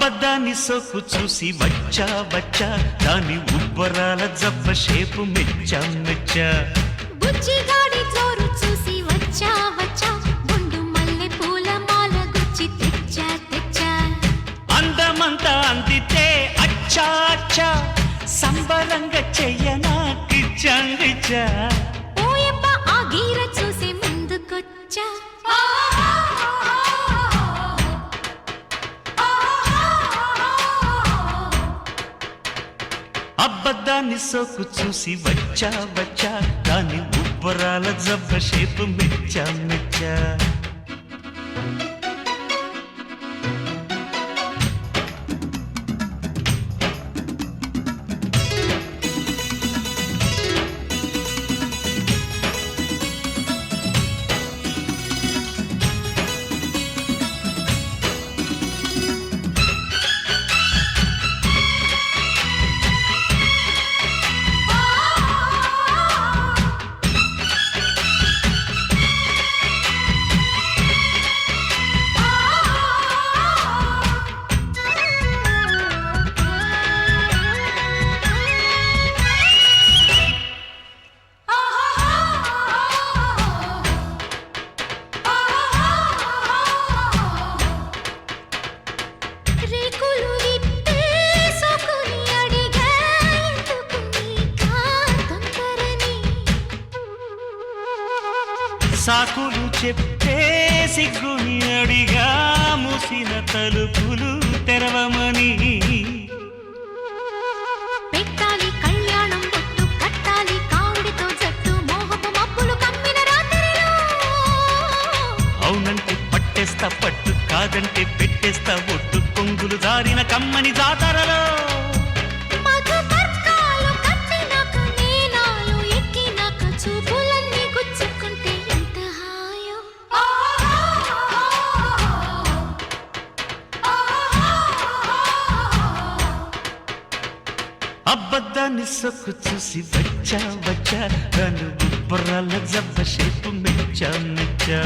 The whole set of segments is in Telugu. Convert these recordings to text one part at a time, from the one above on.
అబద్ధాన్ని సోకు చూసి వచ్చా వచ్చా దాని ఉబ్బరాల జబ్బ షేపు మెచ్చా మెచ్చా బుజ్జిగాడి జోరు చూసి వచ్చా వచ్చా గుండు మల్లె పూల మాల గుచ్చి తెచ్చా తెచ్చా అందమంతా అందితే అచ్చా అచ్చా సంబరంగా చెయ్యనా కిచ్చంగిచ్చా ఓయప్ప ఆ గీర చూసి ముందుకొచ్చా అబద్ధాన్ని సోకు చూసి వచ్చా వచ్చా దాని ఉబ్బరాల జబ్బ షేపు మెచ్చా మెచ్చా సాకులు చెప్పే సిగ్గుని అడిగా మూసిన తలుపులు తెరవమని పెట్టాలి కళ్యాణం బొట్టు కట్టాలి కావుడితో జట్టు మోహపు మబ్బులు కమ్మిన రాత్రిలో అవునంటే పట్టేస్తా పట్టు కాదంటే పెట్టేస్తా ఒట్టు కొంగులు జారిన కమ్మని జాతరలో అబద్ధాన్ని సొక్కు చూసి వచ్చా వచ్చా దాని ఉబ్బరాల జబ్బ షేపు మెచ్చా మెచ్చా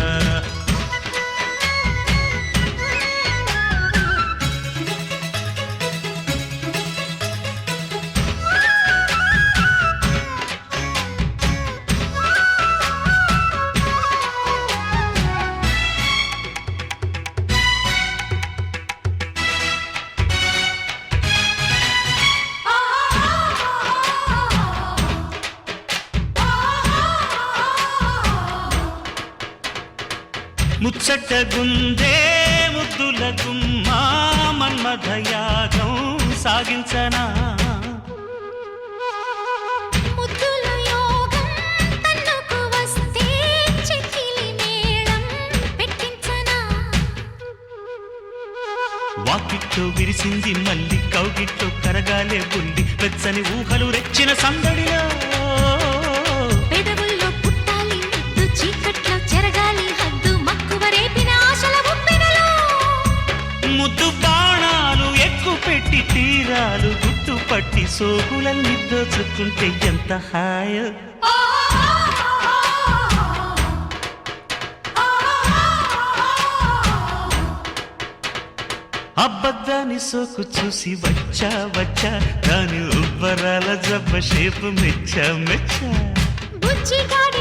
ముచ్చట గుందే ముద్దుల గుమ్మా మన్మథ యాగం సాగించనా ముద్దుల యోగం తన్నుకు వస్తే చెక్కిలి మేళం పెట్టించనా వాకిట్లో విరిసింది మళ్ళీ కౌగిట్లో కరగాలే బుల్లి వెచ్చని ఊహలు రెచ్చిన సందడిలో ముద్దు బాణాలు ఎక్కువ పెట్టి తీరాలు గుట్టు పట్టి సోకులన్నీ దోచుకుంటే ఎంత హాయో అబద్ధాన్ని సోకు చూసి వచ్చా వచ్చా దాని ఉబ్బరాల జబ్బ షేపు మెచ్చా మెచ్చా బుజ్జిగాడి